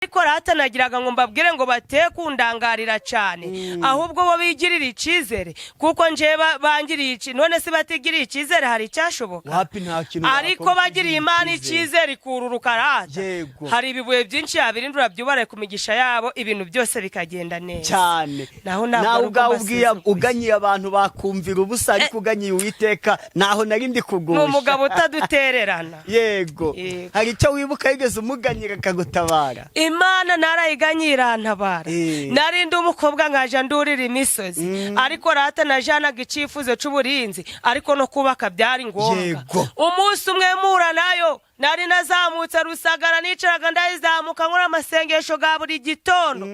ariko rata nagiraga ngo mbabwire ngo batekundangarira cyane ahubwo bo bigirira icizere kuko nje bangiriye iki none se batigiriye icizere hari cyashoboka wapi nta kintu ariko bagiriye Imana icizere kururuka rata hari ibibuye byinshi yabirindura byubare ku migisha yabo ibintu byose bikagenda neza cyane naho ubwiye uganyiye abantu bakumvira ubusa ariko uganyiye Uwiteka naho nari ndi kugusha n'umugabo utadutererana yego hari icyo wibuka yigeze umuganyira akagutabara Imana narayiganyira ntabara narindi umukobwa nkaje ndurira imisozi ariko rata najanaga icifuzo c'uburinzi ariko no kubaka byari ngombwa umunsi umwe mura nayo nari nazamutse Rusagara nicaraga ndayizamuka nkora amasengesho ga buri gitondo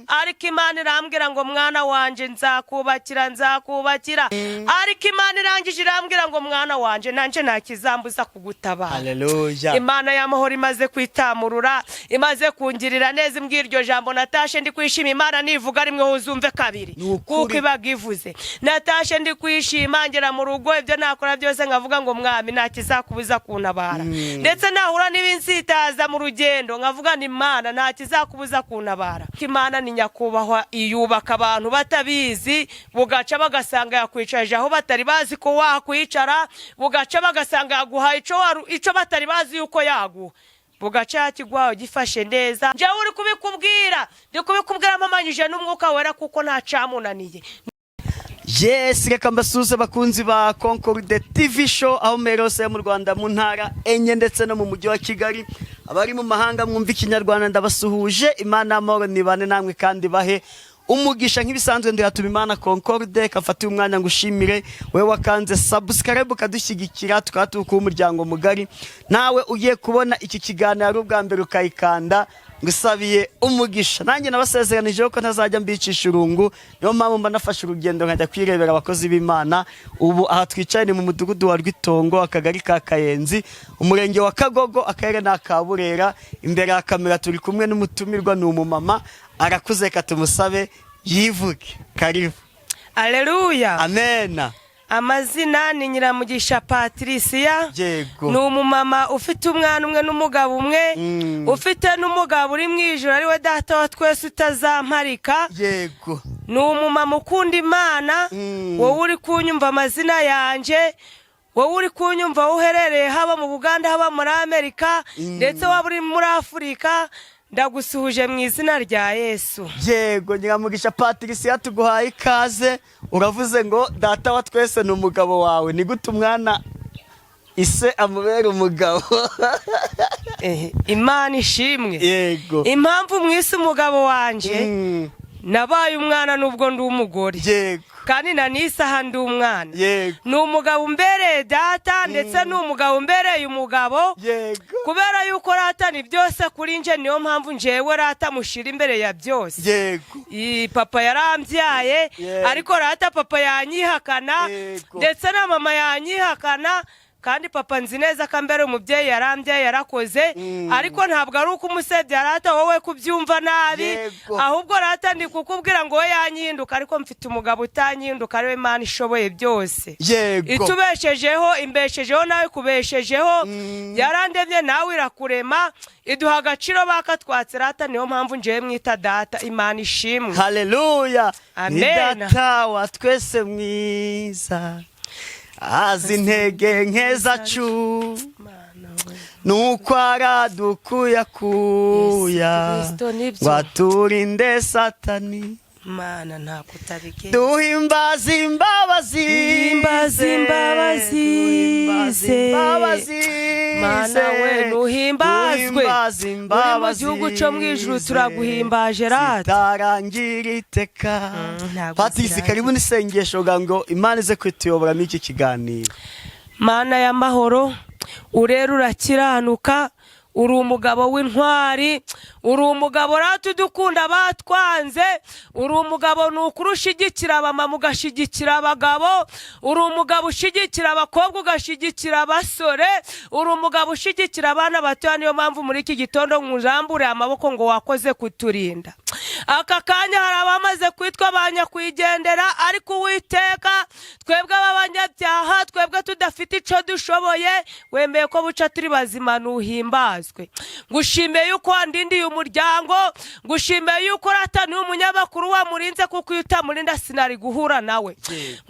ariko Imana irambwira ngo mwana wanje nzakubakira ariko Imana irangije irambwira ngo mwana wanje nanje nakizambuza kugutabara haleluya Imana y'amahoro imaze kwitamurura imaze kungirira neza imbwiryo jambo natashe ndi kwishima Imana nivuga rimwe uzumve kabiri kuko ibagivuze natashe ndi kwishima ngera mu rugo ibyo nakora byose ngavuga ngo mwami nakizakubuza kuntabara ndetse nahura n'ibinsitaza mu rugendo nkavuga ni Imana ntakizakubuza kuntabara Imana ni nyakubahwa iyubaka abantu batabizi bugaca bagasanga yakwicaje aho batari bazi ko wakwicara bugaca bagasanga yaguhaye ico batari bazi yuko yaguha bugaca kigwaho gifashe neza nje uri kubikubwira ndi kubikubwira mamanyije n'umwuka wera kuko nta camunaniye Yes, reka mbasuze bakunzi ba Concorde TV show aho merose mu Rwanda mu ntara enye ndetse no mu mujyi wa Kigali abari mu mahanga mwumva ikinyarwanda ndabasuhuje Imana amahoro nibane namwe kandi bahe umugisha nk'ibisanzwe ndiyatuma Imana Concorde kafatiye umwanya ngushimire wewe wakanze subscribe kadushyigikira tukatuka umuryango mugari nawe ugiye kubona iki kiganiro ubwa mbere ukayikanda ngusabiye umugisha nanjye nabasezeranije ko ntazajya mbicisha urungu niyo mpamvu mba nafashe urugendo nkajya kwirebera abakozi b'Imana ubu aha twicaye ni mu mudugudu wa Rwitongo akagari ka Kayenzi umurenge wa Kagogo akarere na Kaburera imbere ya kamera turi kumwe n'umutumirwa ni umumama arakuze katumusabe yivuge karibu Haleluya Amen Amazina ni Nyiramugisha Patricia ni umumama ufite umwana umwe n'umugabo umwe ufite n'umugabo uri mwijuru ari we data wa twese utazamparika yego ni umumama ukunda Imana wowe uri kunyumva amazina yanje wowe uri kunyumva uherereye haba mu Buganda haba muri Amerika ndetse waba uri muri Afurika ndagusuhuje mu izina rya Yesu yego Nyiramugisha Patricia tuguhaye ikaze uravuze ngo data wa twese n'umugabo wawe ni gute umwana ise amubera umugabo Imana ishimwe yego impamvu mwise umugabo wanje nabaye umwana nubwo ndi umugore yego kandi nanisaha ndi umwana yego ni umugabo umbereye data ndetse ni umugabo umbereye umugabo yego kubera yuko rata ni byose kuri nje niyo mpamvu njewe rata mushira imbere ya byose yego papa yarambyaye ariko rata papa yanyihakana ndetse na mama yanyihakana kandi papa nzi neza ko mbere umubyeyi yarambyaye yarakoze ariko ntabwo ari uko umusebya rata wowe kubyumva nabi ahubwo rata ndi kukubwira ngo we yanyihinduka ariko mfite umugabo utanyihinduka ariwe Imana ishoboye byose itubeshejeho imbeshejeho nawe kubeshejeho yarandemye nawe irakurema iduha agaciro bakatwatse rata niyo mpamvu njewe mwita data Imana ishimwe haleluya Amen data wa twese mwiza azi intege nke zacu nuko aradukuyakuya waturinde Satani Mana ntabwo utabigeze duhimbaza imbabazi Mana we nuhimbazwe uri mu gihugu cyo mu ijuru turaguhimbaje rata zitarangira iteka Patrice karibu n'isengesho ngo Imana ize kwituyobora muri iki kiganiro Mana y'amahoro urera urakiranuka uri umugabo w'intwari uri umugabo ratudukunda batwanze uri umugabo nukurushigikira abamama ugashigikira abagabo uri umugabo ushigikira abakobwa ugashigikira abasore uri umugabo ushigikira abana bato niyo mpamvu muri iki gitondo nkujambure amaboko ngo wakoze kuturinda aka kanya hari abamaze kwitwa banyakwigendera, ariko Uwiteka twebwe ab'abanyabyaha, twebwe tudafite icyo dushoboye, wemeye ko buca turi bazima, nuhimbazwe. Ngushimiye yuko wandindiye umuryango, ngushimiye yuko ratanuye umunyamakuru wamurinze, kuko iyo utamurinda sinari guhura nawe.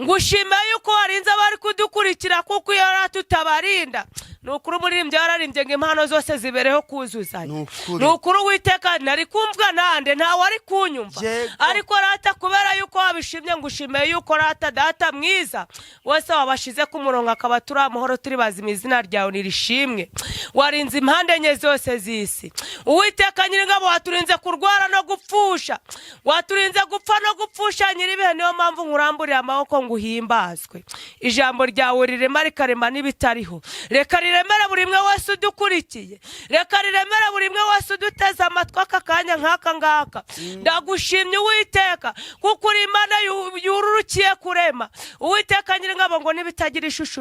Ngushimiye yuko warinze abari kudukurikira, kuko iyo ratutabarinda. Nukuri umuririmbyi yararimbye ngo impano zose zibereho kuzuzanya. Nukuri Uwiteka nari kumvwa nande, nta wari kunyumva, ariko rata kubera yuko wabishimye, ngushimiye yuko rata data mwiza wose wabashize ku murongo, akaba turi amahoro turi bazima, izina ryawe nirishimwe. Warinze impande enye zose z'isi. Uwiteka Nyiringabo, waturinze kurwara no gupfusha, waturinze gupfa no gupfusha nyiribihe, niyo mpamvu nkuramburira amaboko nguhimbazwe. Ijambo ryawe rirema rikarema n'ibitariho. Reka riremere buri mwe wese udukurikiye, reka riremere buri mwe wese uduteze amatwi aka kanya nk'aka ngaka. Ndagushimye Uwiteka, kuko uri Imana yururukiye kurema. Uwiteka Nyiringabo, ngo nibitagira ishusho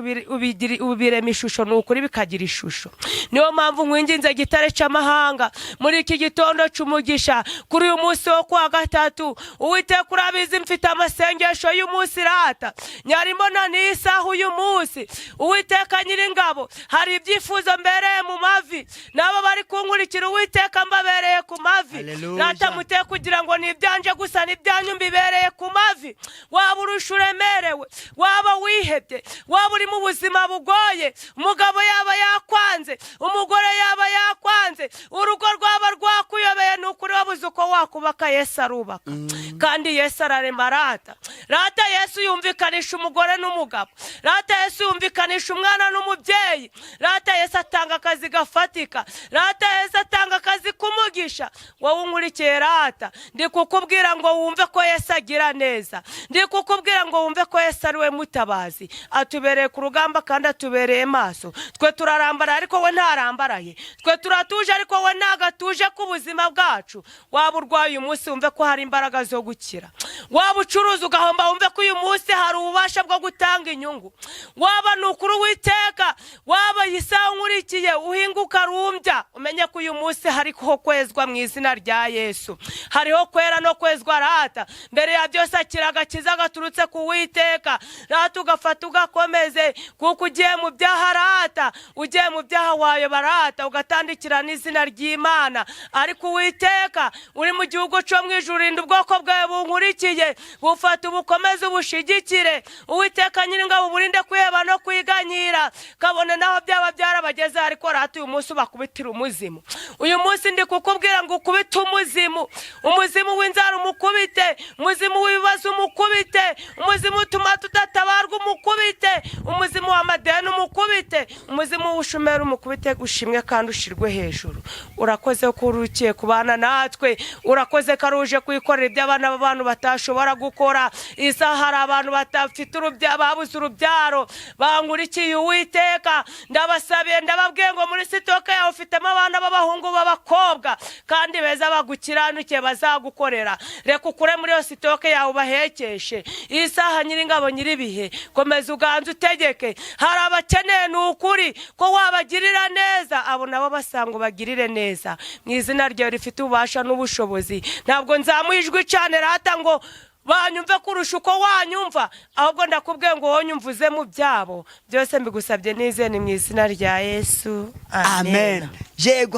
ubirema ishusho, nukuri bikagira ishusho. Niyo mpamvu nkwinginze gitare cy'amahanga, muri iki gitondo cy'umugisha, kuri uyu munsi wo kuwa gatatu, Uwiteka urabizi mfite amasengesho y'umunsi rata, nyarimo na n'isaha uyu munsi. Uwiteka Nyiringabo, hari ibyifuzo mbereye mu mavi, nabo bari kunkurikira Uwiteka mbabereye ku mavi. Rata muteye kugira ngo nibyanje gusa nibyanyu mbibereye ku mavi. Waba urusha uremerewe, waba wihebye, waba uri mu buzima bugoye, umugabo yaba yakwanze, umugore yaba yakwanze, urugo rwaba rwakuyobeye, nukuri wabuze uko wakubaka, Yesu arubaka. Kandi Yesu ararema rata. Rata Yesu yumvikanisha umugore n'umugabo, rata Yesu yumvikanisha umwana n'umubyeyi, rata Yesu atanga akazi gafatika, rata Yesu atanga akazi kumugisha. Wowe unkurikiye rata, ndi kukubwira ngo wumve ko Yesu agira neza, ndi kukubwira ngo wumve ko Yesu ari we mutabazi, atubereye ku rugamba kandi atubereye maso. Twe turarambara ariko we ntarambaraye, twe turatuje ariko we ntagatuje ku buzima bwacu. Waba urwaye uyu munsi wumve ko hari imbaraga zo gukira, waba ucuruza ugahomba wumve ko uyu munsi hari ububasha bwo gutanga inyungu. Waba nukuri Uwiteka, waba Isaha nkurikiye uhinguka rumbya, umenye ko uyu munsi hariho kwezwa mu izina rya Yesu, hariho kwera no kwezwa rata. Mbere ya byose akira agakiza gaturutse ku Uwiteka, rata ugafata ugakomeze, kuko ugiye mu byaha rata, ugiye mu byaha wayoba rata, ugatandikira n'izina ry'Imana. Ariko Uwiteka uri mu gihugu cyo mu ijuru, rinda ubwoko bwawe bunkurikiye, bufata ubukomeze ubushigikire. Uwiteka Nyiringabo, burinde kwiheba no kwiganyira, kabone naho byaba byarabageze, ariko rata uyu munsi bakubitira umuzimu. Uyu munsi ndi kukubwira ngo ukubite umuzimu, umuzimu w'inzara umukubite, umuzimu w'ibibazo umukubite, umuzimu utuma tudatabarwa umukubite, umuzimu w'amadeni umukubite, umuzimu w'ubushomeri umukubite. Gushimwe kandi ushirwe hejuru. Urakoze ko urukiye kubana natwe, urakoze ko aruje kwikorera iby'abana b'abantu batashobora gukora. Isaha hari abantu batafite urubyaro, babuze urubyaro, bangurikiye Uwiteka. Ndabasabiye, ndababwiye ngo muri sitoke yawe ufitemo abana b'abahungu b'abakobwa kandi beza bagukiranukiye, bazagukorera. Reka ukure muri iyo sitoke yawe ubahekeshe. Isaha Nyiringabo nyiribihe, komeza uganze utegeke. Hari abakeneye nukuri ko wabagirira neza, abo nabo basanga bagirire neza. Mu izina ryawe rifite ububasha n'ubushobozi, ntabwo nzamwijwe cyane rata ngo banyumve kurusha uko wanyumva, ahubwo ndakubwiye ngo wowe nyumvuze mu byabo byose. Mbigusabye nizeye mu izina rya Yesu, amen. Yego,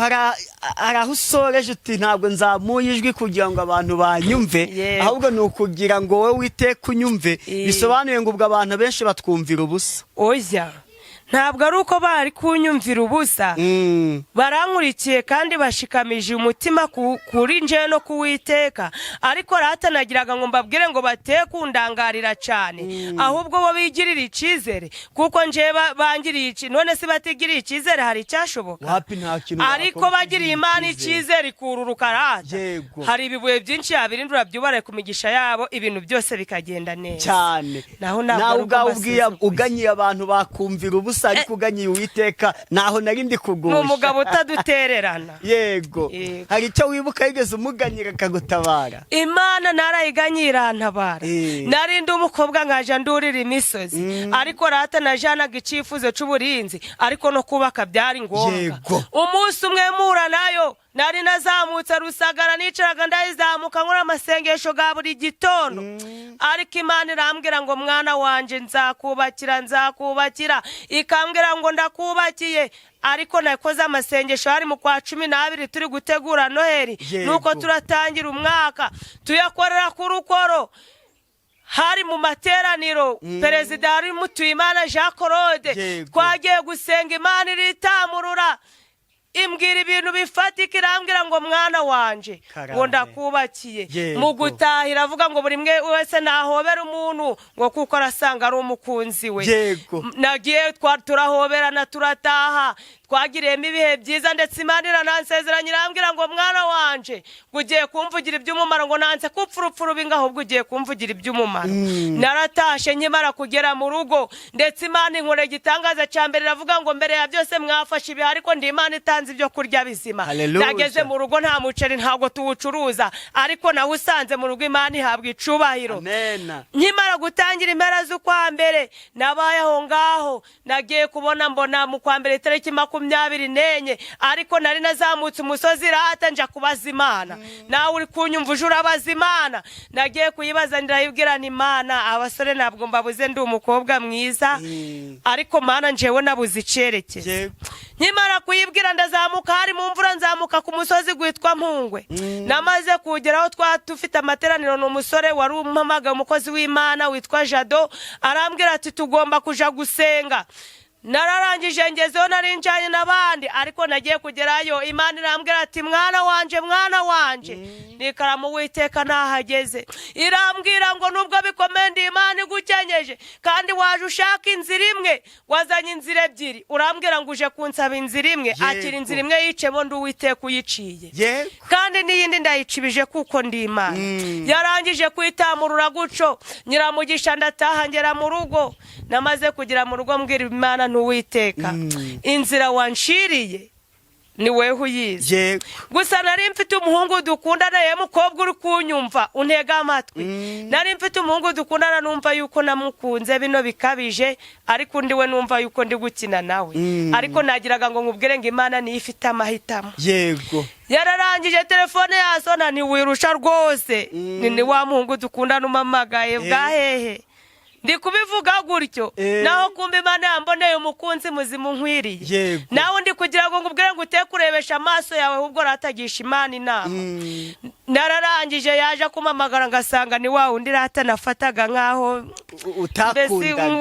haraho usoreje uti ntabwo nzamuye ijwi kugira ngo abantu banyumve, ahubwo ni ukugira ngo wowe Uwiteka unyumve. Bisobanuye ngo ubwo abantu benshi batwumvira ubusa. Oya, ntabwo ari uko bari kunyumvira ubusa, barankurikiye kandi bashikamije umutima kuri nje no kuwiteka. Ariko rata nagiraga ngo mbabwire ngo bateye kundangarira cyane, ahubwo bo bigirira icizere, kuko nje bangiriye iki. None se batigiriye icizere hari icyashoboka? Ariko bagiriye Imana icizere kururuka rata, hari ibibuye byinshi yabirindura byubare ku migisha yabo, ibintu byose bikagenda neza cyane. Naho ubwiye uganyiye abantu bakumvira ubusa, ariko uganyiye Uwiteka naho nari ndi kugusha. Umugabo utadutererana. Yego, hari icyo wibuka yigeze umuganyira akagutabara? Imana narayiganyira ntabara. Narindi umukobwa nkaja ndurira imisozi, ariko rata najanaga icifuzo c'uburinzi, ariko no kubaka byari ngombwa. Umunsi umwe mura nayo nari nazamutse Rusagara nicaraga ndayizamuka nkora amasengesho ga buri gitondo ariko Imana irambwira ngo mwana wanje nzakubakira ikambwira ngo ndakubakiye ariko nakoze amasengesho hari mu kwa 12 turi gutegura Noheli nuko turatangira umwaka tuyakorera ku rukoro hari mu materaniro perezida hari Mutuyimana Jean Claude twagiye gusenga Imana iritamurura imbwira ibintu bifatika irambwira ngo mwana wanje ngo ndakubakiye mu gutahira avuga ngo buri mwe wese nahobera umuntu ngo kuko arasanga ari umukunzi we nagiye turahoberana turataha twagiriyemo ibihe byiza ndetse Imana iranansezeranya irambwira ngo mwana wanje ugiye kumvugira iby'umumaro ngo nanse kupfurupfuru binga ahubwo ugiye kumvugira iby'umumaro naratashe nkimara kugera mu rugo ndetse Imana inkore gitangaza cyambere iravuga ngo mbere ya byose mwafashe ibi ariko ndi Imana itanze ibyo kurya bizima nageze mu rugo nta muceri ntago tuwucuruza ariko nawe usanze mu rugo Imana ihabwa icubahiro nkimara gutangira impera z'ukwa mbere nabaye aho ngaho nagiye kubona mbona mu kwa mbere tariki 24 ariko nari nazamutse umusozi rata nja kubaza Imana nawe uri kunyumva ujura abaza Imana nagiye kuyibaza ndirayibwira ni Imana abasore ntabwo mbabuze ndi umukobwa mwiza ariko Mana njewe nabuze icerekezo nkimara kuyibwira ndazamuka hari mu mvura nzamuka ku musozi gwitwa Mpungwe namaze kugeraho twatufite amateraniro n'umusore wari umpamaga umukozi w'Imana witwa Jado arambwira ati tugomba kuja gusenga nararangije ngezeho narinjanye nabandi ariko nagiye kugerayo Imana irambwira ati mwana wanje nikaramu witeka nahageze irambwira ngo nubwo bikomende Imana igukenyeje kandi waje ushaka inzira imwe wazanye inzira ebyiri urambwira ngo uje kunsaba inzira imwe akira inzira imwe yicemo ndi Uwiteka uyiciye kandi n'iyindi ndayicibije kuko ndi Imana yarangije kwitamurura guco nyiramugisha ndataha ngera mu rugo namaze kugira mu rugo mbwira Imana n'Uwiteka inzira wanshiriye ni wewe uyizi gusa nari mfite umuhungu dukundana ye mukobwa uri kunyumva untega amatwi nari mfite umuhungu dukundana numva yuko namukunze bino bikabije ariko ndiwe numva yuko ndi gukina nawe ariko nagiraga ngo nkubwire ngo Imana ni ifite amahitamo yararangije telefone yasona ni wirusha rwose ni wa muhungu dukundana umamagaye bwahehe ndi kubivuga gutyo naho kumbe Imana yamboneye umukunzi muzima nkwiriye nawe ndi kugira ngo ngubwire ngo utekurebesha amaso yawe ahubwo ratagisha Imana inama nararangije yaje kumamagara ngasanga ni wa undi rata nafataga nkaho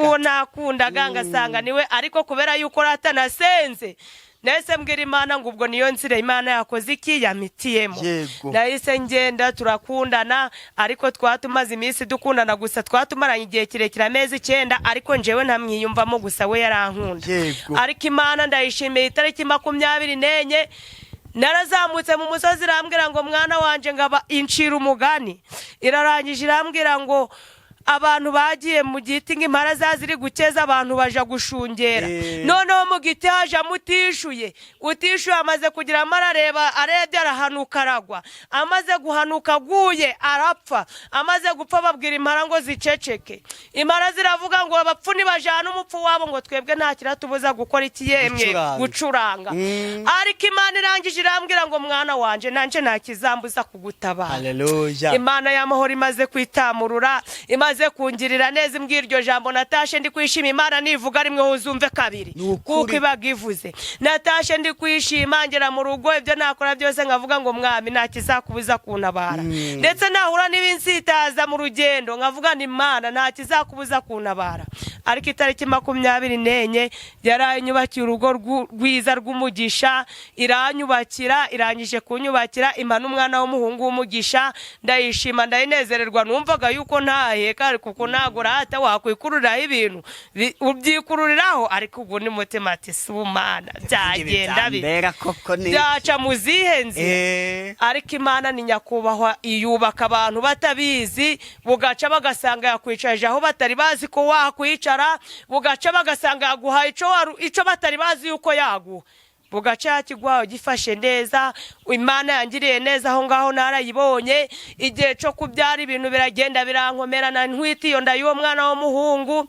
utakundaga ngasanga niwe ariko kubera yuko rata nasenze nese mbwira Imana ngo ubwo niyo nzire Imana yakoze iki yamitiyemo nahise ngenda turakundana ariko twatumaze iminsi dukundana gusa twatumaranye igihe kirekire amezi 9 ariko njewe ntamwiyumvamo gusa we yarankunda ariko Imana ndayishimiye itariki 24 narazamutse mu musozi irambwira ngo mwana wanje ngaba incira umugani irarangije irambwira ngo abantu bagiye mu giti ng'impara zaziri gukeza abantu baja gushungera noneho mu giti haje mutishuye amaze kugira amarareba arebye arahanuka aragwa amaze guhanuka guye arapfa amaze gupfa babwira impara ngo ziceceke impara ziravuga ngo abapfu nibajana umupfu wabo ngo twebwe nta kiratubuza gukora ikiyemwe gucuranga ariko Imana irangije irambwira ngo mwana wanje nanje ntakizambuza kugutabara Imana y'amahoro imaze kwitamurura maze kungirira neza imbwiryo jambo natashe ndi kwishima Imana nivuga rimwe uzumve kabiri kuko ibagivuze natashe ndi kwishima ngera mu rugo ibyo nakora byose ngavuga ngo mwami ntakizakubuza kuntabara ndetse nahura n'ibinsitaza mu rugendo ngavuga ni Imana ntakizakubuza kuntabara ariko itariki 24 yaranyubakiye urugo rwiza rw'umugisha iranyubakira irangije kunyubakira Imana umwana w'umuhungu w'umugisha ndayishima ndayinezererwa numvaga yuko ntaheka kuko nagura hata wakwikururiraho ibintu ubyikururiraho ariko ubwo ni mutima ati Imana byagenda byaca muzihe nzira ariko Imana ni nyakubahwa iyubaka abantu batabizi bugaca bagasanga yakwicaje aho batari bazi ko wakwicara bugaca bagasanga yaguha ico batari bazi yuko yaguha bugaca kigwaho gifashe neza Imana yangiriye neza aho ngaho narayibonye igihe cyo kubyara ibintu biragenda birankomerana ntwiti iyo ndayo mwana w'umuhungu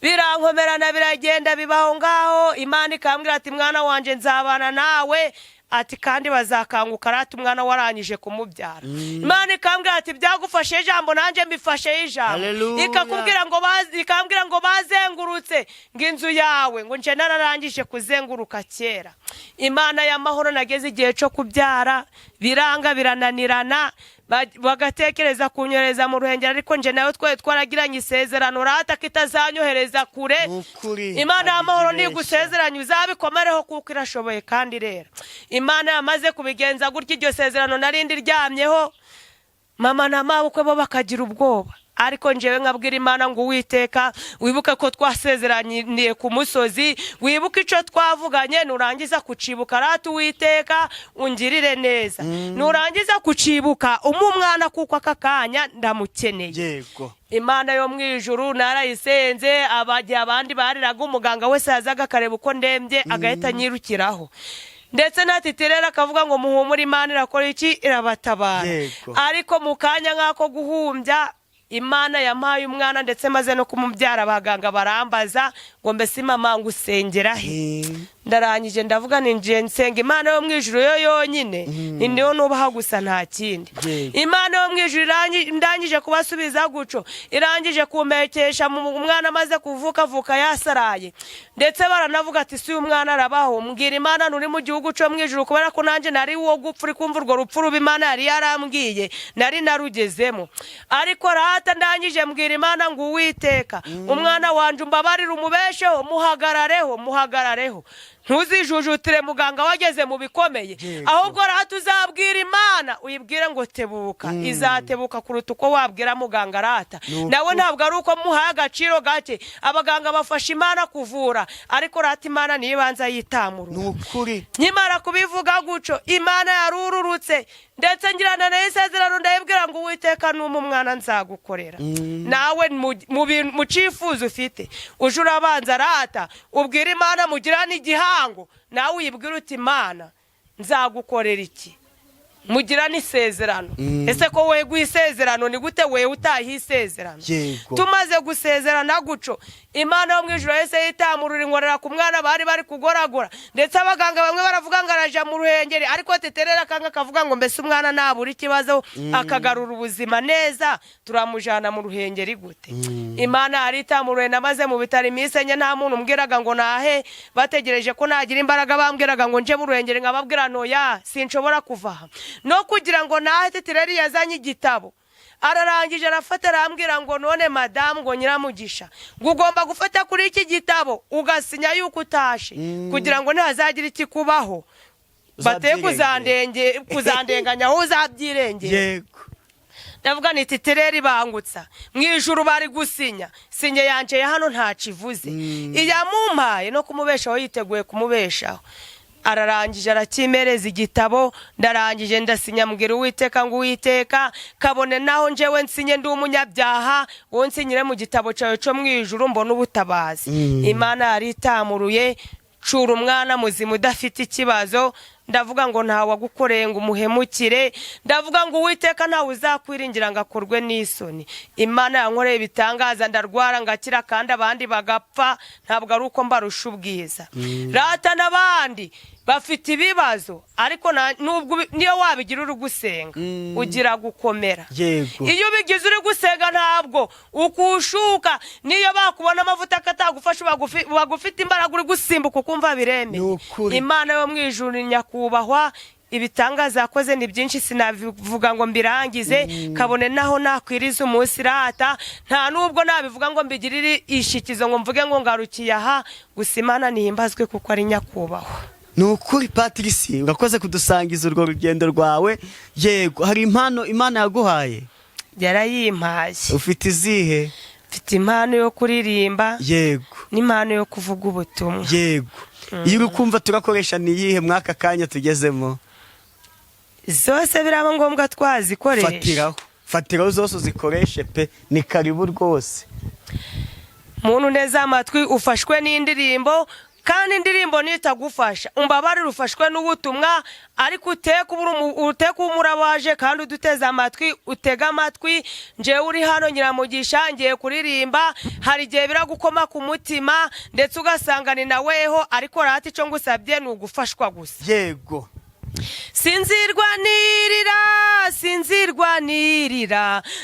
birankomerana biragenda bibaho ngaho Imana ikambwira ati mwana wanje nzabana nawe ati kandi bazakanguka rata umwana warangije kumubyara. Imana ikambwira ati byagufashe ijambo nanjye mbifashe ijambo. Hallelujah. Ikambwira ngo bazengurutse ngo inzu yawe ngo nje nararangije kuzenguruka kera. Imana y'amahoro nageze igihe cyo kubyara biranga birananirana bagatekereza kunyoreza mu ruhengeri ariko nje nayo twaragiranye isezerano rata kitazanyohereza kure. Imana y'amahoro nigusezeranye uzabikomereho kuko irashoboye kandi rero Imana yamaze kubigenza gutya iryo sezerano narindi ryamyeho mama na mabukwe bo bakagira ubwoba ariko njewe nkabwira Imana ngo Uwiteka wibuke ko twasezeraniye ku musozi wibuke ico twavuganye nurangiza kucibuka rata Uwiteka ungirire neza nurangiza kucibuka umwana kuko akakanya ndamukeneye. Yego Imana yo mwijuru narayisenze abandi bariraga umuganga wese yazaga kareba uko ndembye agahita nyirukiraho ndetse natiterera akavuga ngo muhumure Imana irakora iki irabatabara. Ariko mu kanya nkako guhumbya Imana yampaye umwana ndetse maze no kumubyara abaganga barambaza ngo mbese mama ngusengera he. Ndarangije ndavuga ninjiye nsenga Imana yo mwijuru yo yonyine ni niyo nubaha gusa nta kindi. Imana yo mwijuru ndangije kubasubiza guco irangije kumekesha umwana maze kuvuka yasaraye ndetse baranavuga ati si umwana arabaho mbwira Imana nuri mu gihugu cyo mwijuru kubera ko nanje nari wo gupfura kumva urwo rupfu ruba Imana yari yarambwiye nari narugezemo. Ariko rata ndangije mbwira Imana ngo Uwiteka umwana wanje umbabarira umubesheho muhagarareho ntuzijujutire muganga wageze mu bikomeye ahubwo rata uzabwira Imana uyibwire ngo tebuka izatebuka kuruta uko wabwira muganga rata nawe ntabwo ari uko muhaye agaciro gake abaganga bafasha Imana kuvura ariko rata Imana nibanza yitamuru. Nukuri Nkimara kubivuga guco Imana yarururutse ndetse ngirana na isezerano ndayibwira ngo Uwiteka n'umwana nzagukorera nawe mu cifuzo ufite uje urabanza rata ubwira Imana mugirana igihango nawe uyibwira uti Imana nzagukorera iki mugirana isezerano. Ese ko we guisezerano ni gute we utahi isezerano? Tumaze gusezerana guco Imana yo mwijuru yese yitamurura inkorera ku mwana bari kugoragora ndetse abaganga bamwe baravuga ngo araja mu ruhengeri ariko teterera kanga kavuga ngo mbese umwana nabura ikibazo akagarura ubuzima neza turamujana mu ruhengeri gute. Imana aritamurura namaze mu bitari misenye nta muntu umbwiraga ngo nahe bategereje ko nagira imbaraga bambwiraga ngo nje mu ruhengeri ngababwira no ya sinshobora kuvaha no kugira ngo nahe tetereri yazanye igitabo ararangije arafata arambwira ngo none madamu ngo Nyiramugisha ugomba gufata kuri iki gitabo ugasinya yuko utashe kugira ngo ntazagira ikikubaho bate kuzandenganya aho uzabyirengera. Yego ndavuga niti tereri bangutsa mwijuru bari gusinya sinye yanje ya hano ntacivuze iyamumpaye no kumubeshaho yiteguye kumubeshaho. Ararangije arakimereza igitabo ndarangije ndasinya mbwira Uwiteka ngo Uwiteka kabone naho njewe nsinye ndi umunyabyaha wo nsinyire mu gitabo cyawe cyo mwijuru mbona ubutabazi. Imana yaritamuruye cura umwana muzima udafite ikibazo ndavuga ngo nta wagukoreye ngo umuhemukire ndavuga ngo Uwiteka ntawe uzakwiringira ngo akorwe n'isoni. Imana yankoreye ibitangaza ndarwara ngakira kandi abandi bagapfa ntabwo ari uko mbarusha ubwiza. Rata n'abandi bafite ibibazo ariko nubwo niyo wabigira uri gusenga ugira gukomera. Iyo bigize uri gusenga ntabwo ukushuka niyo bakubona amavuta akatagufasha bagufite imbaraga uri gusimbuka ukumva bireme. Imana yo mwijuru nyakubahwa ibitangaza yakoze ni byinshi sinavuga ngo mbirangize kabone naho nakwiriza umunsi rata nta nubwo nabivuga ngo mbigirire ishikizo ngo mvuge ngo ngarukiye aha gusa Imana nihimbazwe kuko ari nyakubahwa. Nukuri Patricie urakoze kudusangiza urwo rugendo rwawe. Yego hari impano Imana yaguhaye? Yarayimpaye. Ufite izihe? Mfite impano yo kuririmba. Yego n'impano yo kuvuga ubutumwa. Yego iyo uri kumva turakoresha ni yihe mwaka kanya tugezemo? Zose biraba ngombwa twazikoresha. Fatiraho zose uzikoreshe pe ni karibu rwose. Muntu neza amatwi ufashwe n'indirimbo kandi indirimbo nitagufasha umbabarira ufashwe n'ubutumwa ariko uteka umurabaje kandi uduteza amatwi utega amatwi nje uri hano Nyiramugisha ngiye kuririmba hari gihe biragukoma ku mutima ndetse ugasanga ni naweho ariko rati cyo ngusabye n'ugufashwa gusa. Yego sinzirwanirira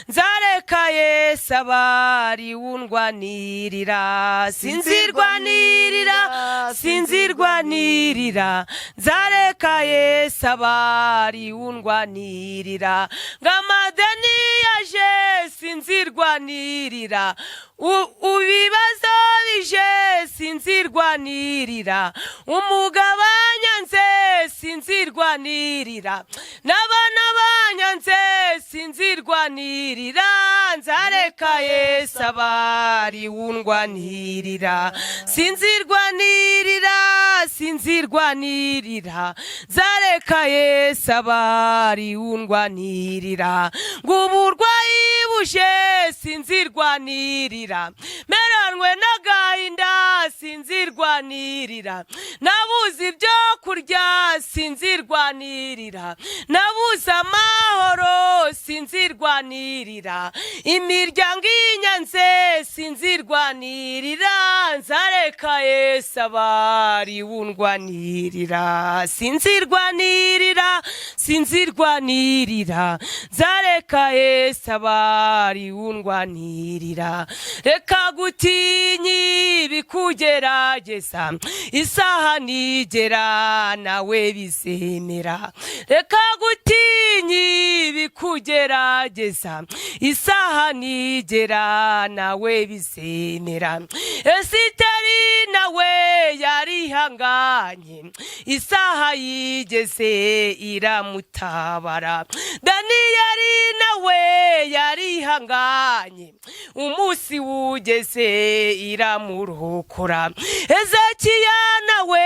nzareka Yesu abari wundwanirira sinzirwanirira nzareka Yesu abari wundwanirira ngamadeni yaje sinzirwanirira ubibazo bije sinzirwanirira umugabanyanze sinzirwanirira n'abana banyanze sinzirwanirira nzareka Yesu abari wundwanirira sinzirwanirira nzareka Yesu abari wundwanirira ng'uburwayi buje sinzirwanirira meranwe n'agahinda sinzirwanirira nabuze ibyo kurya sinzirwanirira nabuze amahoro sinzirwanirira imiryango inyanze sinzirwanirira nzareka Yesu abari wundwanirira sinzirwanirira nzareka Yesu abari wundwanirira reka gutinyi bikugerageza isaha nigera nawe bizemera reka gutinyi bikugerageza isaha nigera nawe bizemera Esiteri nawe yarihanganye isaha yigeze iramutabara Daniyeli nawe yarihanganye umunsi wugeze iramurokora Ezekiya nawe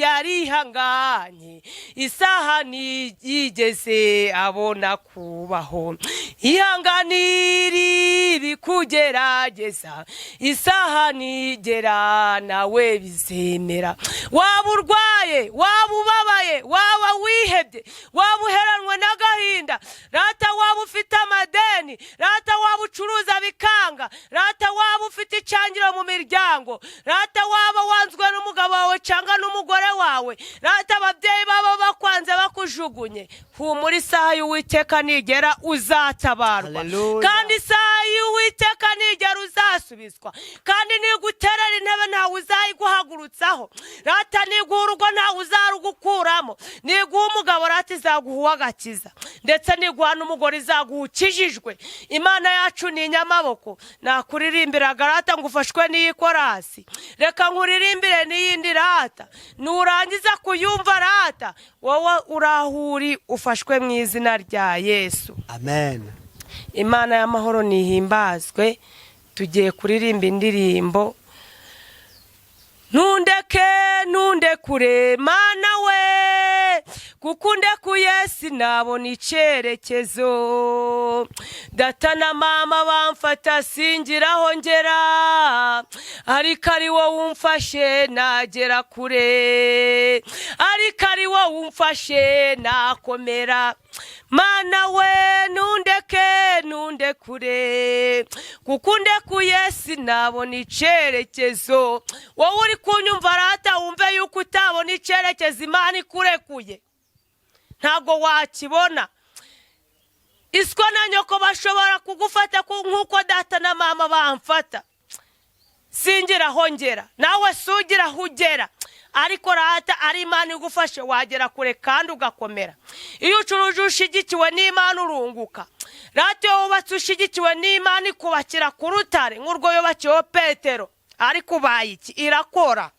yarihanganye isaha niyigeze abona kubaho ihanganiri bikugerageza isaha nigera nawe bizemera waba urwaye waba ubabaye waba wihebye waba uheranwe n'agahinda rata waba ufite amadeni rata waba ucuruza bikanga rata waba ufite icangiro mu miryango rata waba wanzwe n'umugabo wawe cyangwa n'umugore wawe rata ababyeyi baba bakwanze bakujugunye humura isaha y'Uwiteka nigera uzatabarwa kandi isaha y'Uwiteka nigera uzasubizwa kandi niguterera intebe ntawe uzayiguhagurutsaho rata niguha urugo ntawe uzarugukuramo niguha umugabo rata izaguha uw'agakiza ndetse niguha n'umugore izaguha ukijijwe Imana yacu ni inyamaboko nakuririmbiraga rata ngo ufashwe n'iyi korasi reka nkuririmbire n'iyindi rata nurangiza kuyumva rata wowe urahuri ufashwe mu izina rya Yesu amen. Imana y'amahoro nihimbazwe tugiye kuririmba indirimbo ntundekure Mana we kuko undekuye sinabona icyerekezo data na mama bamfata singiraho ngera ariko ari wowe umfashe nagera kure ariko ari wowe umfashe nakomera Mana we ntundekure kuko undekuye sinabona icyerekezo wowe uri kunyumva rata wumve yuko utabona icyerekezo Imana ikurekuye ntago wakibona isiko na nyoko bashobora kugufata nk'uko data na mama bamfata singiraho ngera nawe sugiraho ugera ariko rata ari Imana igufashe wagera kure kandi ugakomera iyo ucuruje ushigikiwe n'Imana urunguka rata iyo wubatse ushigikiwe n'Imana ikubakira ku rutare nk'urwo yubakiyeho Petero ariko ubaye iki irakora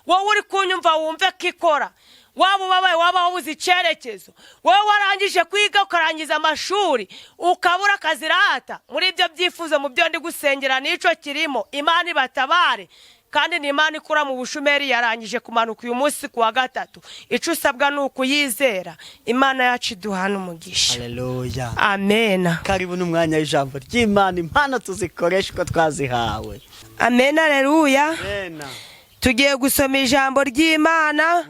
wowe uri kunyumva wumve ko ikora waba ubabaye waba wabuze icyerekezo wowe warangije kwiga ukarangiza amashuri ukabura akazi rata muri ibyo byifuzo mu byo ndi gusengera nico kirimo Imana ibatabare kandi ni Imana ikura mu bushumeri yarangije kumanuka uyu munsi kuwa gatatu ico usabwa nuko yizera Imana yacu iduhana umugisha. Haleluya amen. Karibu n'umwanya w'ijambo ry'Imana impano tuzikoresha uko twazihawe. Amen. Haleluya. Amen. Tugiye gusoma ijambo ry'Imana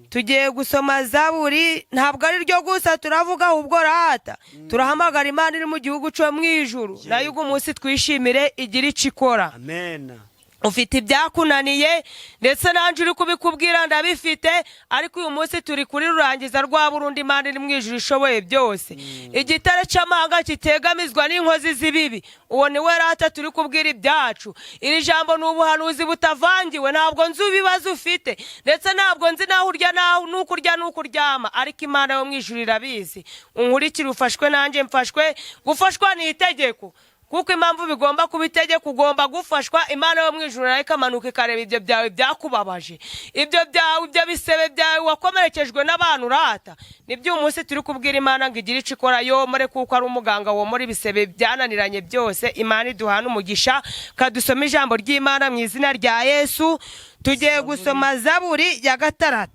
tugiye gusoma Zaburi ntabwo ari ryo gusa turavuga ubwo rata turahamagara Imana iri mu gihugu cyo mu ijuru nayo ugu munsi twishimire igira icikora. Amen. ufite ibyakunaniye ndetse nanjye uri kubikubwira ndabifite, ariko uyu munsi turi kuri rurangiza rwa burundu Imana iri mu ijuru ishoboye byose. Igitare cy'amanga kitegamizwa n'inkozi z'ibibi, uwo ni we rata turi kubwira ibyacu. Iri jambo ni ubuhanuzi butavangiwe, ntabwo nzi ibibazo ufite ndetse ntabwo nzi naho urya nuko urya nuko uryama, ariko Imana yo mu ijuru irabizi. Unkurikire ufashwe nanjye mfashwe. Gufashwa ni itegeko, kuko impamvu bigomba kuba itegeko ugomba gufashwa. Imana yo mu ijuru nayo ikamanuka ikareba ibyo byawe byakubabaje, ibyo byawe, ibyo bisebe byawe wakomerekejwe n'abantu rata. Nibyo uyu munsi turi kubwira Imana ngo igire icyo ikora yomore, kuko ari umuganga womora ibisebe byananiranye byose. Imana iduhana umugisha. Kadusoma ijambo ry'Imana mu izina rya Yesu. Tugiye gusoma Zaburi ya 6.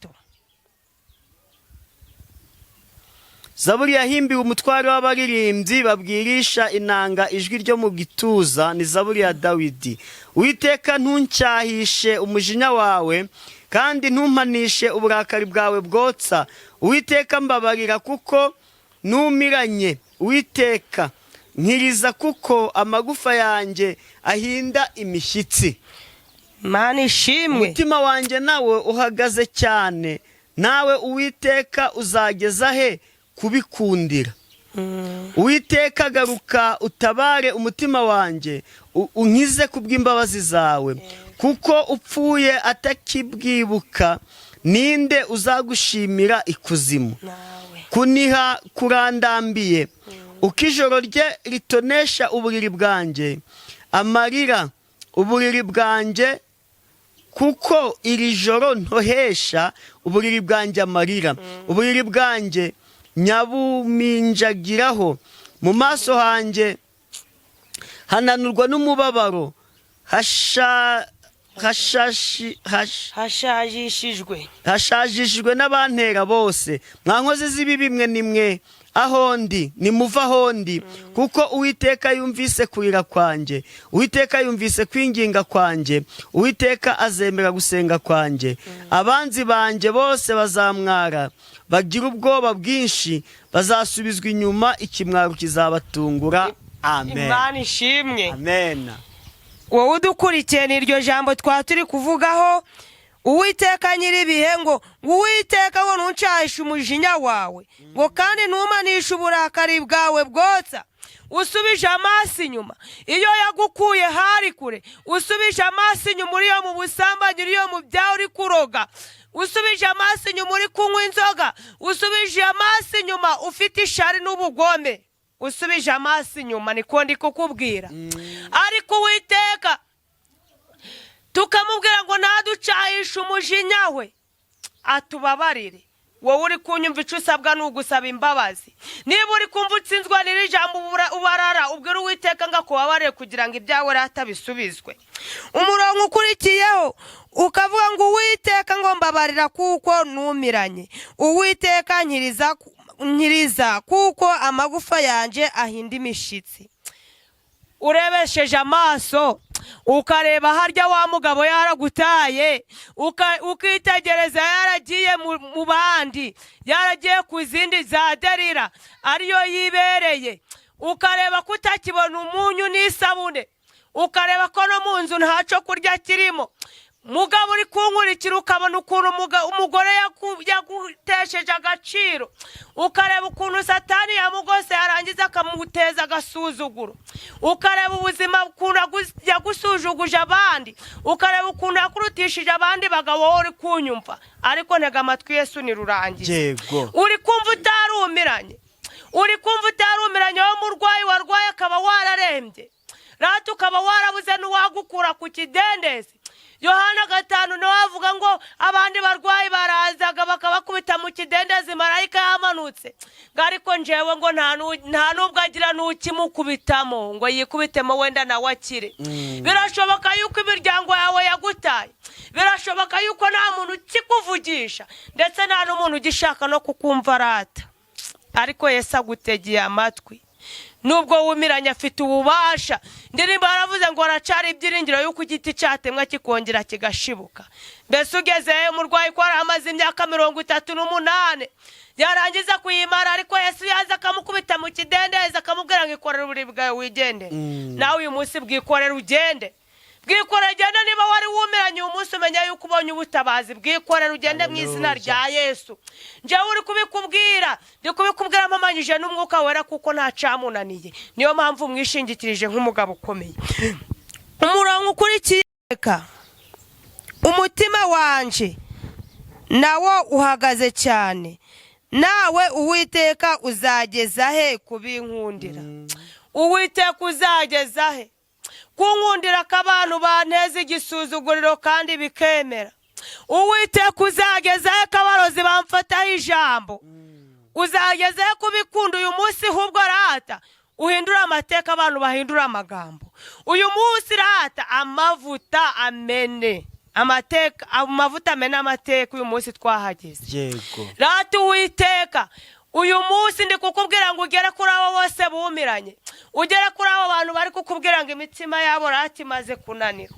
Zaburi yahimbiwe umutware w'abaririmbyi babwirisha inanga ijwi ryo mu gituza. Ni Zaburi ya Dawidi. Uwiteka ntuncyahishe umujinya wawe, kandi ntumpanishe uburakari bwawe bwotsa. Uwiteka mbabarira kuko numiranye. Uwiteka nkiriza kuko amagufa yanjye ahinda imishyitsi. Imana ishimwe. Umutima wanjye nawe uhagaze cyane. Nawe Uwiteka uzageza he kubikundira? Uwiteka garuka utabare umutima wanjye, unkize kubw'imbabazi zawe. Kuko upfuye atakibwibuka, ninde uzagushimira ikuzimu? Kuniha kurandambiye, uko ijoro rye ritonesha uburiri bwanjye. Amarira uburiri bwanjye, kuko iri joro ntohesha uburiri bwanjye amarira. Uburiri bwanjye nyabuminjagiraho, mu maso hanjye hananurwa n'umubabaro. Hashajishijwe n'abantera bose. Mwa nkozi z'ibibi mwe nimwe aho ndi, nimuva aho ndi. Kuko Uwiteka yumvise kurira kwanjye, Uwiteka yumvise kwinginga kwanjye. Uwiteka azemera gusenga kwanjye. Abanzi banjye bose bazamwara, bagira ubwoba bwinshi, bazasubizwa inyuma, ikimwaro kizabatungura. Amen. Imana ishimwe. Amen. Wowe udukurikiye ni iryo jambo turi kuvugaho. Uwiteka nyiribihe ngo Uwiteka ngo ntuncyahishe umujinya wawe, ngo kandi ntumanishe uburakari bwawe bwotsa. Usubije amaso inyuma iyo yagukuye hari kure, usubije amaso inyuma uriyo mu busambanyi, uriyo mu byaha uri kuroga, usubije amaso inyuma uri kunywa inzoga, usubije amaso inyuma ufite ishari n'ubugome, usubije amaso inyuma, niko ndi kukubwira. Ariko Uwiteka tukamubwira ngo ntaducyahishe umujinya we, atubabarire. Wowe uri kunyumva icyo usabwa ni ugusaba imbabazi. Niba uri kumva utsinzwa n'iri jambo ubarara, ubwira Uwiteka ngo akubabarire kugira ngo ibyawe rata bisubizwe. Umurongo ukurikiyeho ukavuga ngo Uwiteka ngo mbabarira kuko numiranye. Uwiteka nkiriza kuko amagufa yanjye ahinda imishyitsi. Urebesheje amaso ukareba harya wa mugabo yaragutaye, ukitegereza yaragiye mu bandi, yaragiye ku zindi za Delila ariyo yibereye, ukareba ko utakibona umunyu n'isabune, ukareba ko no mu nzu ntaco kurya kirimo. Mugabo uri kunkurikira ukabona ukuntu umugore yagutesheje agaciro, ukareba ukuntu Satani yamugose yarangiza akamuteza agasuzuguro, ukareba ubuzima ukuntu yagusuzuguje abandi, ukareba ukuntu yakurutishije abandi bagabo. Wowe uri kunyumva, ariko ntega amatwi, Yesu ni rurangiye. Uri kumva utarumiranye, uri kumva utarumiranye, wowe murwayi warwaye akaba wararembye rata, ukaba warabuze n'uwagukura ku kidendezi. Yohana 5 nawe avuga ngo abandi barwayi barazaga bakabakubita mu kidendezi, marayika yamanutse. Ariko njewe ngo nta nubwo agira n'ukimukubitamo ngo yikubitemo wenda nawe akire. Birashoboka yuko imiryango yawe yagutaye, birashoboka yuko nta muntu ukikuvugisha, ndetse nta n'umuntu ugishaka no kukumva rata, ariko Yesu agutegeye amatwi. Nubwo wumiranye afite ububasha. Ndirimbo yaravuze ngo aracari ibyiringiro yuko igiti cyatemwa kikongera kigashibuka. Mbese ugezeyo umurwayi ko amaze imyaka 38 yarangiza kuyimara, ariko Yesu yaza akamukubita mu kidendezi akamubwira ngo ikorere uburiri bwawe wigende. Nawe uyu munsi bwikorera ugende. bwikore genda niba wari wumiranye umunsi umenya yuko ubonye ubutabazi bwikore ugende mu izina rya Yesu njyewe uri kubikubwira ndi kubikubwira mpamanyije n'umwuka wera kuko nta camunaniye niyo mpamvu mwishingikirije nk'umugabo ukomeye umurongo ukurikiye umutima wanje nawo uhagaze cyane nawe Uwiteka uzageza he kubinkundira Uwiteka uzageza he kunkundira k'abantu banteze igisuzuguriro kandi bikemera Uwiteka uzageza he k'abarozi bamfataho ijambo uzageza he kubikunda uyu munsi hubwo rata uhindura amateka abantu bahindura amagambo uyu munsi rata amavuta amene amavuta amena amateka uyu munsi twahageze yego rata Uwiteka uyu munsi ndi kukubwira ngo ugere kuri abo bose bumiranye ugere kuri abo bantu bari kukubwira ngo imitima yabo rata imaze kunanira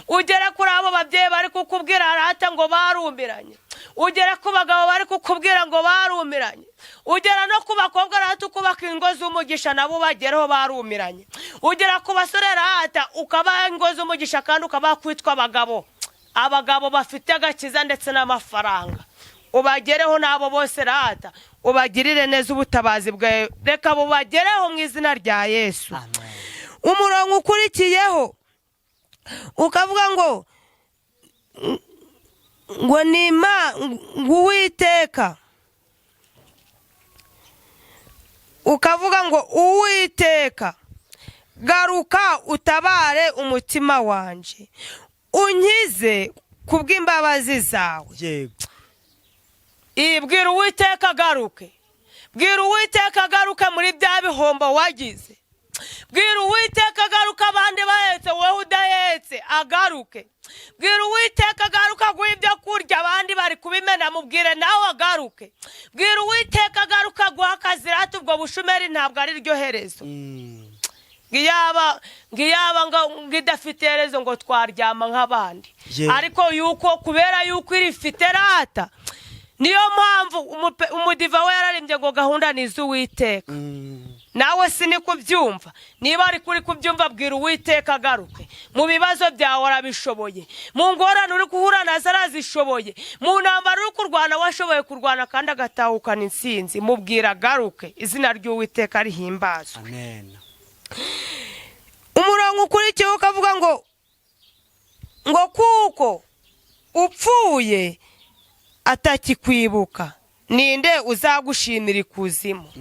ugere kuri abo babyeyi bari kukubwira rata ngo barumiranye ugere ku bagabo bari kukubwira ngo barumiranye ugera no ku bakobwa rata ukubaka ingo z'umugisha nabo bageraho barumiranye ugera ku basore rata ukabaha ingo z'umugisha kandi ukabaha kwitwa abagabo bafite agakiza ndetse n'amafaranga ubagereho nabo bose rata ubagirire neza ubutabazi bwawe reka bubagereho mu izina rya Yesu umurongo ukurikiyeho ukavuga ngo nima Uwiteka ukavuga ngo Uwiteka garuka utabare umutima wanje unkize kubw'imbabazi zawe yego ibwira Uwiteka agaruke bwira Uwiteka agaruke muri bya bihombo wagize bwira Uwiteka agaruke abandi bahetse wowe udahetse agaruke bwira Uwiteka agaruke aguha ibyo kurya abandi bari kubimena mubwire nawe agaruke bwira Uwiteka agaruke aguha akazi rata ubwo bushumeri ntabwo ari ryo herezo ngiyaba ngo idafite herezo ngo twaryama nk'abandi ariko yuko kubera yuko irifite rata niyo mpamvu umudiva we yararimbye ngo gahunda ni iz'Uwiteka nawe sini kubyumva niba ari kuri kubyumva bwira Uwiteka agaruke mu bibazo byawe arabishoboye mu ngorane uri guhura nazo arazishoboye mu ntambara uri kurwana washoboye kurwana kandi agatahukana intsinzi mubwira agaruke izina ry'Uwiteka rihimbazwe amen umurongo ukurikiyeho ukavuga ngo kuko upfuye atakikwibuka ninde uzagushimira ikuzimu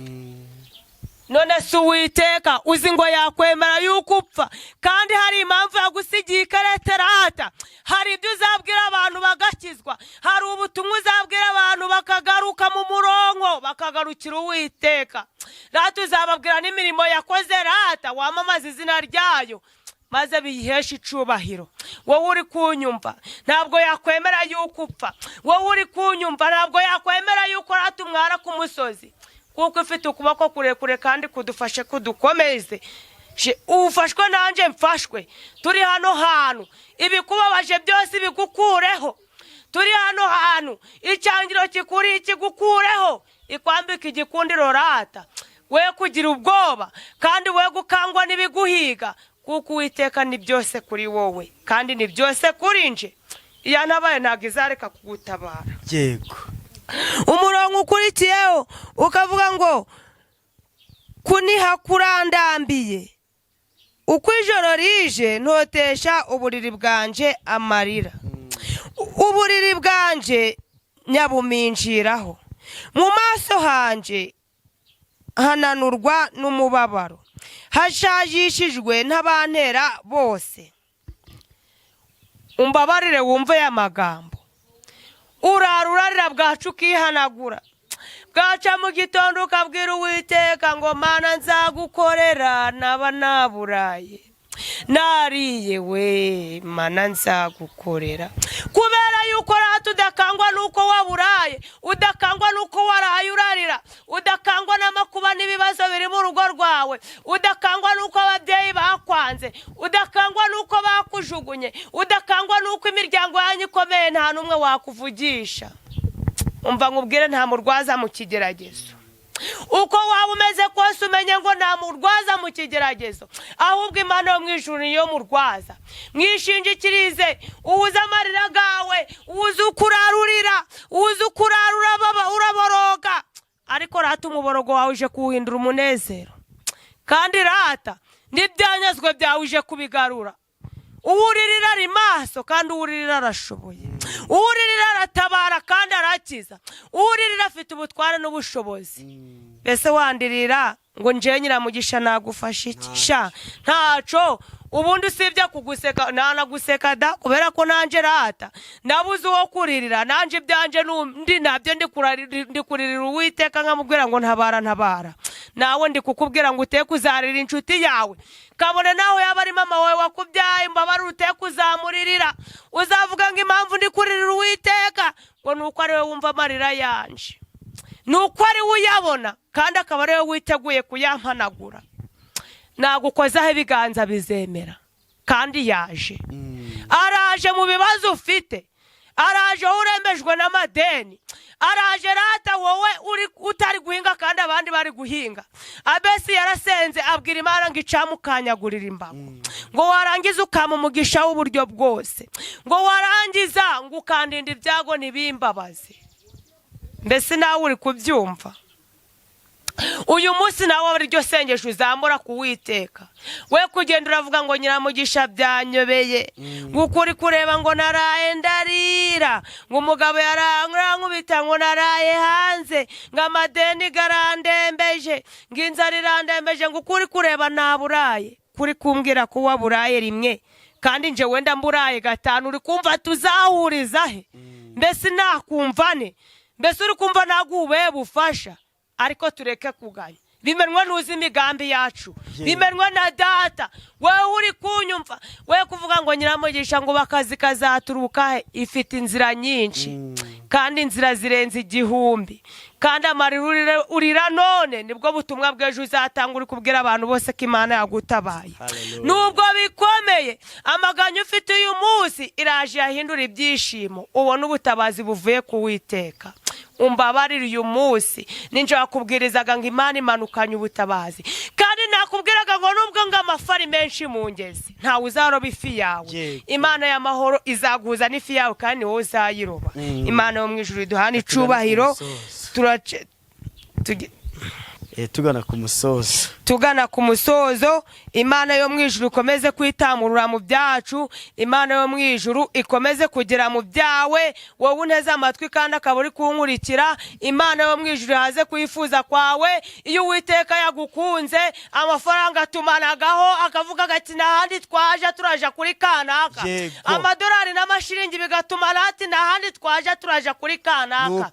none se Uwiteka uzi ngo yakwemera yuko upfa kandi hari impamvu yagusigiye ikarete rata hari ibyo uzabwira abantu bagakizwa hari ubutumwa uzabwira abantu bakagaruka mu murongo bakagarukira Uwiteka rata uzababwira n'imirimo yakoze rata wamamaza izina ryayo maze biyihesha icubahiro wowe uri kunyumva ntabwo yakwemera yuko upfa wowe uri kunyumva ntabwo yakwemera yuko rata umwara ku musozi kuko ufite ukuboko kurekure kandi kudufashe kudukomeze ufashwe nanjye mfashwe turi hano hantu ibikubabaje byose bigukureho turi hano hantu icyangiro kikuri kigukureho ikwambika igikundiro rata we kugira ubwoba kandi we gukangwa n'ibiguhiga kuko Uwiteka ni byose kuri wowe kandi ni byose kuri nje iya ntabaye ntabwo izareka kugutabara yego umurongo ukurikiyeho ukavuga ngo kuniha kurandambiye uko ijoro rije ntotesha uburiri bwanje amarira uburiri bwanje nyabuminjiraho mu maso hanje hananurwa n'umubabaro hashajishijwe n'abantera bose umbabarire wumve ya magambo urarurarira bwacu ukihanagura bwaca mu gitondo ukabwira Uwiteka ngo Mana nzagukorera naba naburaye nariye we Mana nzagukorera kubera yuko rata udakangwa nuko waburaye udakangwa nuko waraye urarira udakangwa n'amakuba n'ibibazo biri mu rugo rwawe udakangwa nuko ababyeyi bakwanze udakangwa nuko bakujugunye udakangwa nuko imiryango yanyu ikomeye nta n'umwe wakuvugisha umva nkubwire nta murwaza mu kigeragezo uko waba umeze kose umenye ngo nta murwaza mu mu kigeragezo, ahubwo Imana yo mu ijuru niyo murwaza. Mwishingikirize, uwuze amarira gawe, uwuze ukurarurira, uwuze ukurarura baba uraboroga, ariko rata umuborogo wawe uje kuwuhindura umunezero. Kandi rata n'ibyanyazwe byawe uje kubigarura. Uwuririra ari maso kandi uwuririra arashoboye. Uwuririra aratabara kandi arakiza. Uwuririra afite ubutware n'ubushobozi. Mbese wandirira ngo nje Nyiramugisha nagufasha iki? Sha ntaco, ubundi usibye kuguseka nanaguseka da, kubera ko nanje rata nabuze uwo kuririra. Nanje ibyanje ndi nabyo ndi kuririra Uwiteka nkamubwira ngo ntabara. Nawe ndi kukubwira ngo uteke uzarira inshuti yawe, kabone naho yaba ari mama wawe wakubyaye, mbabara uteke uzamuririra. Uzavuga ngo impamvu ndi kuririra Uwiteka ngo nuko ari we wumva amarira yanje, nuko ari we uyabona kandi akaba ari we witeguye kuyampanagura. Nagukozaho ibiganza bizemera. Kandi yaje, araje mu bibazo ufite, araje urembejwe n'amadeni, araje rata wowe utari guhinga kandi abandi bari guhinga. Abesi yarasenze abwira Imana ngo icamukanyagurira imbago, ngo warangiza ukama umugisha w'uburyo bwose, ngo warangiza ngo ukandinda ibyago ntibimbabaze. Mbese nawe uri kubyumva? Uyu munsi nawe ariryo sengesho uzamura ku Uwiteka. We kugenda uravuga ngo Nyiramugisha byanyobeye, ngukuri kureba ngo naraye ndarira, ngo umugabo yarankubita ngo naraye hanze, ngo amadeni garandembeje, ngo inzara irandembeje, ngukuri kureba naburaye. Kuri kumbwira ko waburaye rimwe kandi nje wenda mburaye gatanu, uri kumva tuzahuriza he? Mbese nakumvane? Mbese uri kumva naguwe bufasha? Ariko tureke kuganya. Bimenwe nuzi imigambi yacu, bimenwe na data. Wewe uri kunyumva, wewe kuvuga ngo Nyiramugisha ngo bakazi kazaturuka ifite inzira nyinshi, kandi inzira zirenze 1000. Kandi amarira urira none nibwo butumwa bw'ejo uzatanga uri kubwira abantu bose ko Imana yagutabaye. Nubwo bikomeye, amaganyo ufite uyu munsi iraje yahindura ibyishimo, ubona ubutabazi buvuye ku Uwiteka. Umbabarira uyu munsi ninje wakubwirizaga ngo Imana imanukanye ubutabazi, kandi nakubwiraga ngo nubwo ngo amafari menshi mu ngezi ntawe uzaroba ifi yawe. Imana y'amahoro izaguza n'ifi yawe kandi wowe uzayiroba. Imana yo mu ijuru iduhana icubahiro. Tugana ku musozo. Imana yo mu ijuru ikomeze kwitamurura mu byacu. Imana yo mu ijuru ikomeze kugera mu byawe, wowe unteze amatwi kandi akaba uri kunkurikira. Imana yo mu ijuru haze kwifuza kwawe. Iyo Uwiteka yagukunze, amafaranga tumanagaho akavuga gati nahandi twaje turaja kuri kanaka, amadolari n'amashiringi bigatuma nati nahandi twaje turaja kuri kanaka.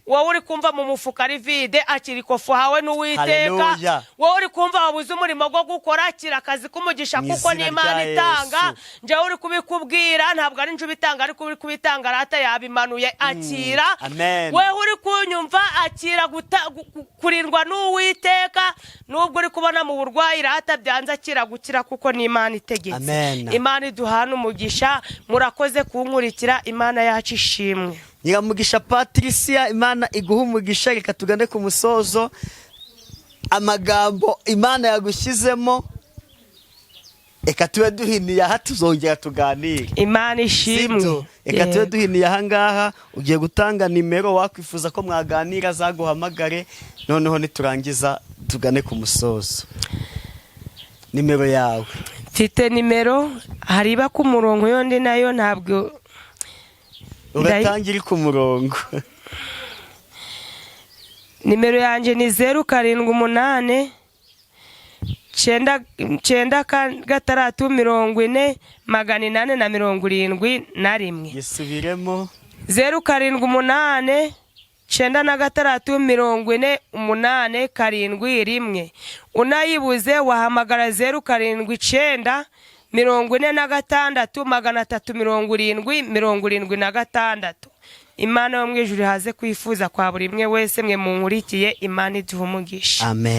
Wowe uri kumva mu mufuka ari vide, akiri kofu hawe n'Uwiteka. Wowe uri kumva wabuze umurimo go gukora, akira akazi kumugisha kuko ni Imana itanga. Nje uri kubikubwira ntabwo ari nje bitanga, ariko uri kubitanga rata yabimanuye. Akira. Wewe uri kunyumva, akira kurindwa n'Uwiteka. Nubwo uri kubona mu burwayi rata byanze, akira gukira kuko ni Imana itegetse. Imana iduhana umugisha. Murakoze kunkurikira. Imana yacu ishimwe. Nyiramugisha Patricia, Imana iguha umugisha. Reka tugane ku musozo. Amagambo Imana yagushyizemo, reka tube duhiniye aha tuzongera tuganire. Imana ishimwe. Reka tube duhiniye aha ngaha. Ugiye gutanga nimero wakwifuza ko mwaganira, zaguhamagare. Noneho niturangiza tugane ku musozo. Nimero yawe? Mfite nimero, hariba ku murongo yondi nayo ntabwo uratangira ku murongo. Nimero yanje ni 078 9 841. Yisubiremo. 078 9 Unayibuze wahamagara 079 46 Imana yo mu ijuru haze kwifuza kwa buri mwe wese mwe munkurikiye. Imana iduhe umugisha. Amen.